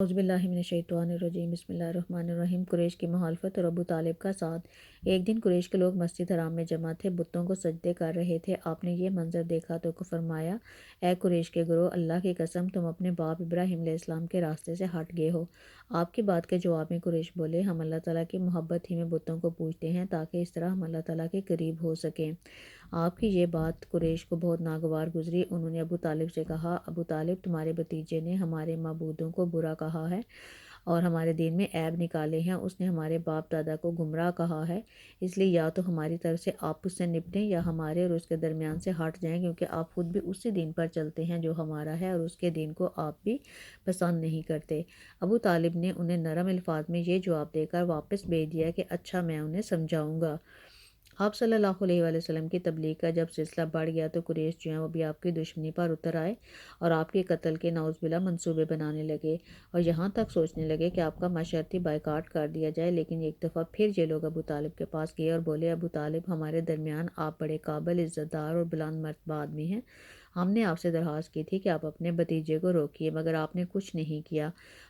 اعوذ باللہ من الشیطان الرجیم بسم اللہ الرحمن الرحیم۔ قریش کی مخالفت اور ابو طالب کا ساتھ۔ ایک دن قریش کے لوگ مسجد حرام میں جمع تھے، بتوں کو سجدے کر رہے تھے۔ آپ نے یہ منظر دیکھا تو فرمایا، اے قریش کے گروہ، اللہ کی قسم تم اپنے باپ ابراہیم علیہ السلام کے راستے سے ہٹ گئے ہو۔ آپ کی بات کے جواب میں قریش بولے، ہم اللہ تعالیٰ کی محبت ہی میں بتوں کو پوجتے ہیں تاکہ اس طرح ہم اللہ تعالیٰ کے قریب ہو سکیں۔ آپ کی یہ بات قریش کو بہت ناگوار گزری۔ انہوں نے ابو طالب سے کہا، ابو طالب، تمہارے بھتیجے نے ہمارے معبودوں کو برا کہا ہے اور ہمارے دین میں عیب نکالے ہیں۔ اس نے ہمارے باپ دادا کو گمراہ کہا ہے، اس لیے یا تو ہماری طرف سے آپ اس سے نپٹیں یا ہمارے اور اس کے درمیان سے ہٹ جائیں، کیونکہ آپ خود بھی اسی دین پر چلتے ہیں جو ہمارا ہے اور اس کے دین کو آپ بھی پسند نہیں کرتے۔ ابو طالب نے انہیں نرم الفاظ میں یہ جواب دے کر واپس بھیج دیا کہ اچھا، میں انہیں سمجھاؤں گا۔ آپ صلی اللہ علیہ وآلہ وسلم کی تبلیغ کا جب سلسلہ بڑھ گیا تو قریش جو ہیں وہ بھی آپ کی دشمنی پر اتر آئے اور آپ کے قتل کے نعوذ باللہ منصوبے بنانے لگے، اور یہاں تک سوچنے لگے کہ آپ کا ماشرتی بائیکاٹ کر دیا جائے۔ لیکن ایک دفعہ پھر یہ لوگ ابو طالب کے پاس گئے اور بولے، ابو طالب، ہمارے درمیان آپ بڑے قابل، عزت دار اور بلند مرتبہ آدمی ہیں۔ ہم نے آپ سے درخواست کی تھی کہ آپ اپنے بھتیجے کو روکیے، مگر آپ نے کچھ نہیں کیا۔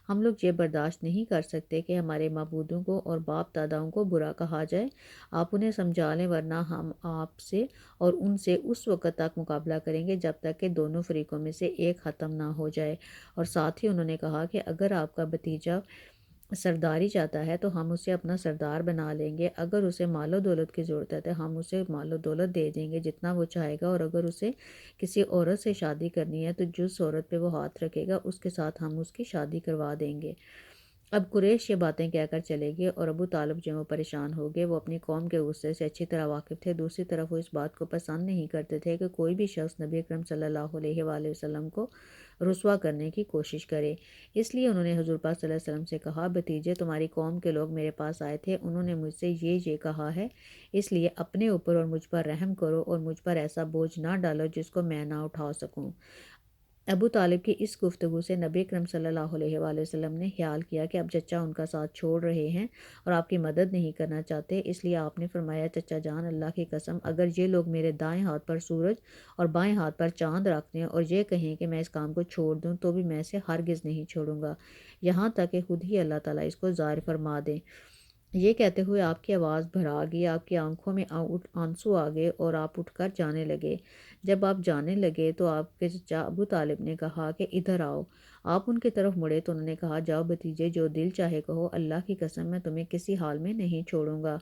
ہم لوگ یہ برداشت نہیں کر سکتے کہ ہمارے معبودوں کو اور باپ داداؤں کو برا کہا جائے۔ آپ انہیں سمجھا لیں، ورنہ ہم آپ سے اور ان سے اس وقت تک مقابلہ کریں گے جب تک کہ دونوں فریقوں میں سے ایک ختم نہ ہو جائے۔ اور ساتھ ہی انہوں نے کہا کہ اگر آپ کا بھتیجا سرداری چاہتا ہے تو ہم اسے اپنا سردار بنا لیں گے، اگر اسے مال و دولت کی ضرورت ہے تو ہم اسے مال و دولت دے دیں گے جتنا وہ چاہے گا، اور اگر اسے کسی عورت سے شادی کرنی ہے تو جس عورت پہ وہ ہاتھ رکھے گا اس کے ساتھ ہم اس کی شادی کروا دیں گے۔ اب قریش یہ باتیں کہہ کر چلے گئے اور ابو طالب جو وہ پریشان ہو گئے۔ وہ اپنی قوم کے غصے سے اچھی طرح واقف تھے، دوسری طرف وہ اس بات کو پسند نہیں کرتے تھے کہ کوئی بھی شخص نبی اکرم صلی اللہ علیہ وآلہ وسلم کو رسوا کرنے کی کوشش کرے۔ اس لیے انہوں نے حضور پاک صلی اللہ علیہ وسلم سے کہا، بھتیجے، تمہاری قوم کے لوگ میرے پاس آئے تھے، انہوں نے مجھ سے یہ کہا ہے، اس لیے اپنے اوپر اور مجھ پر رحم کرو اور مجھ پر ایسا بوجھ نہ ڈالو جس کو میں نہ اٹھا سکوں۔ ابو طالب کی اس گفتگو سے نبی اکرم صلی اللہ علیہ وآلہ وسلم نے خیال کیا کہ اب چچا ان کا ساتھ چھوڑ رہے ہیں اور آپ کی مدد نہیں کرنا چاہتے، اس لیے آپ نے فرمایا، چچا جان، اللہ کی قسم، اگر یہ لوگ میرے دائیں ہاتھ پر سورج اور بائیں ہاتھ پر چاند رکھ دیں اور یہ کہیں کہ میں اس کام کو چھوڑ دوں تو بھی میں اسے ہرگز نہیں چھوڑوں گا، یہاں تک کہ خود ہی اللہ تعالیٰ اس کو ظاہر فرما دیں۔ یہ کہتے ہوئے آپ کی آواز بھرا گئی، آپ کی آنکھوں میں آنسو آ گئے اور آپ اٹھ کر جانے لگے۔ جب آپ جانے لگے تو آپ کے چچا ابو طالب نے کہا کہ ادھر آؤ۔ آپ ان کی طرف مڑے تو انہوں نے کہا، جاؤ بھتیجے، جو دل چاہے کہو، اللہ کی قسم میں تمہیں کسی حال میں نہیں چھوڑوں گا۔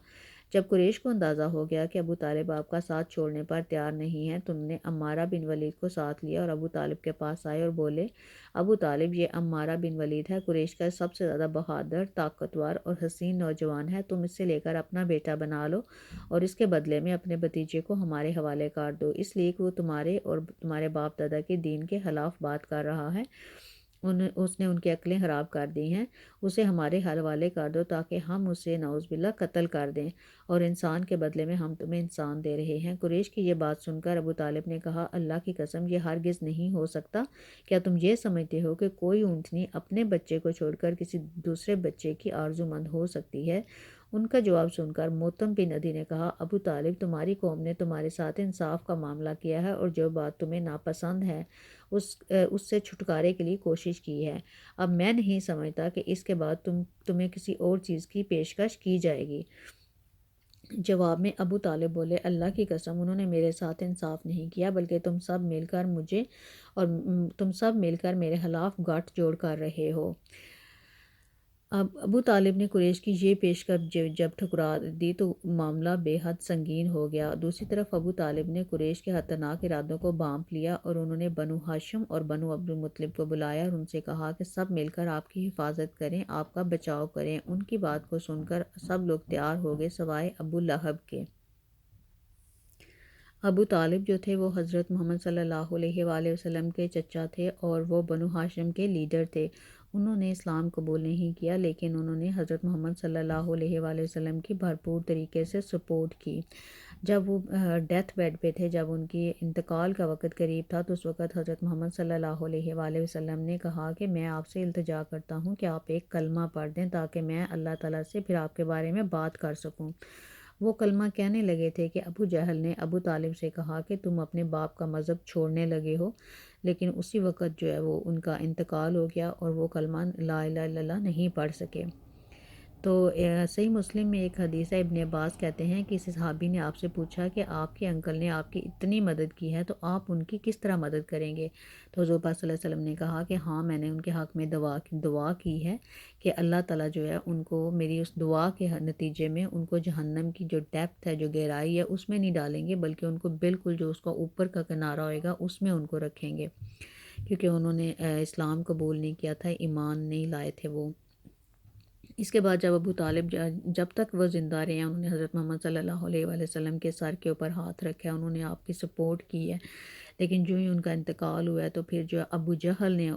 جب قریش کو اندازہ ہو گیا کہ ابو طالب آپ کا ساتھ چھوڑنے پر تیار نہیں ہیں تو انہوں نے عمارہ بن ولید کو ساتھ لیا اور ابو طالب کے پاس آئے اور بولے، ابو طالب، یہ عمارہ بن ولید ہے، قریش کا سب سے زیادہ بہادر، طاقتور اور حسین نوجوان ہے، تم اس سے لے کر اپنا بیٹا بنا لو اور اس کے بدلے میں اپنے بھتیجے کو ہمارے حوالے کر دو، اس لیے کہ وہ تمہارے اور تمہارے باپ دادا کے دین کے خلاف بات کر رہا ہے، اس نے ان کی عقلیں خراب کر دی ہیں، اسے ہمارے حوالے کر دو تاکہ ہم اسے نعوذ باللہ قتل کر دیں، اور انسان کے بدلے میں ہم تمہیں انسان دے رہے ہیں۔ قریش کی یہ بات سن کر ابو طالب نے کہا، اللہ کی قسم، یہ ہرگز نہیں ہو سکتا۔ کیا تم یہ سمجھتے ہو کہ کوئی اونٹنی اپنے بچے کو چھوڑ کر کسی دوسرے بچے کی آرزو مند ہو سکتی ہے؟ ان کا جواب سن کر موتم بن عدی نے کہا، ابو طالب، تمہاری قوم نے تمہارے ساتھ انصاف کا معاملہ کیا ہے اور جو بات تمہیں ناپسند ہے اس سے چھٹکارے کے لیے کوشش کی ہے۔ اب میں نہیں سمجھتا کہ اس کے بعد تمہیں کسی اور چیز کی پیشکش کی جائے گی۔ جواب میں ابو طالب بولے، اللہ کی قسم، انہوں نے میرے ساتھ انصاف نہیں کیا بلکہ تم سب مل کر میرے خلاف گٹھ جوڑ کر رہے ہو۔ اب ابو طالب نے قریش کی یہ پیشکش جب ٹھکرا دی تو معاملہ بے حد سنگین ہو گیا۔ دوسری طرف ابو طالب نے قریش کے خطرناک ارادوں کو بھانپ لیا اور انہوں نے بنو ہاشم اور بنو عبد المطلب کو بلایا اور ان سے کہا کہ سب مل کر آپ کی حفاظت کریں، آپ کا بچاؤ کریں۔ ان کی بات کو سن کر سب لوگ تیار ہو گئے سوائے ابو لہب کے۔ ابو طالب جو تھے وہ حضرت محمد صلی اللہ علیہ وآلہ وسلم کے چچا تھے اور وہ بنو ہاشم کے لیڈر تھے۔ انہوں نے اسلام قبول نہیں کیا لیکن انہوں نے حضرت محمد صلی اللہ علیہ وآلہ وسلم کی بھرپور طریقے سے سپورٹ کی۔ جب وہ ڈیتھ بیڈ پہ تھے، جب ان کی انتقال کا وقت قریب تھا تو اس وقت حضرت محمد صلی اللہ علیہ وآلہ وسلم نے کہا کہ میں آپ سے التجا کرتا ہوں کہ آپ ایک کلمہ پڑھ دیں تاکہ میں اللہ تعالیٰ سے پھر آپ کے بارے میں بات کر سکوں۔ وہ کلمہ کہنے لگے تھے کہ ابو جہل نے ابو طالب سے کہا کہ تم اپنے باپ کا مذہب چھوڑنے لگے ہو، لیکن اسی وقت جو ہے وہ ان کا انتقال ہو گیا اور وہ کلمہ لا الہ الا اللہ نہیں پڑھ سکے۔ تو صحیح مسلم میں ایک حدیث ہے، ابن عباس کہتے ہیں کہ کسی صحابی نے آپ سے پوچھا کہ آپ کے انکل نے آپ کی اتنی مدد کی ہے تو آپ ان کی کس طرح مدد کریں گے؟ تو حضور پاک صلی اللہ علیہ وسلم نے کہا کہ ہاں، میں نے ان کے حق میں دعا کی ہے کہ اللہ تعالیٰ جو ہے ان کو میری اس دعا کے نتیجے میں ان کو جہنم کی جو ڈیپتھ ہے، جو گہرائی ہے، اس میں نہیں ڈالیں گے، بلکہ ان کو بالکل جو اس کا اوپر کا کنارہ ہوئے گا اس میں ان کو رکھیں گے، کیونکہ انہوں نے اسلام قبول نہیں کیا تھا، ایمان نہیں لائے تھے وہ۔ اس کے بعد جب ابو طالب جب تک وہ زندہ رہے ہیں، انہوں نے حضرت محمد صلی اللہ علیہ وآلہ وسلم کے سر کے اوپر ہاتھ رکھا ہے، انہوں نے آپ کی سپورٹ کی ہے، لیکن جو ہی ان کا انتقال ہوا ہے تو پھر جو ہے ابو جہل نے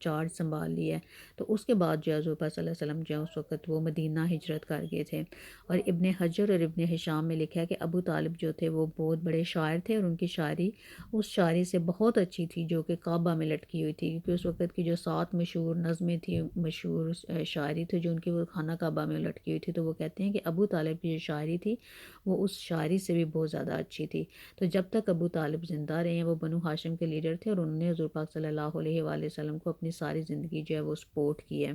چارج سنبھال لیا ہے۔ تو اس کے بعد جو ہے حضور پاک صلی اللہ علیہ وسلم جو ہے اس وقت وہ مدینہ ہجرت کر گئے تھے۔ اور ابن حجر اور ابن ہشام میں لکھا ہے کہ ابو طالب جو تھے وہ بہت بڑے شاعر تھے، اور ان کی شاعری اس شاعری سے بہت اچھی تھی جو کہ کعبہ میں لٹکی ہوئی تھی، کیونکہ اس وقت کی جو 7 مشہور نظمیں تھیں، مشہور شاعری تھی جو ان کی وہ خانہ کعبہ میں لٹکی ہوئی تھی، تو وہ کہتے ہیں کہ ابو طالب کی جو شاعری تھی وہ اس شاعری سے بھی بہت زیادہ اچھی تھی۔ تو جب تک ابو طالب زندہ رہے ہیں، وہ بنو ہاشم کے لیڈر تھے، اور انہوں نے حضور پاک صلی اللہ علیہ وآلہ وسلم کو اپنی ساری زندگی جو ہے وہ سپورٹ کی ہے۔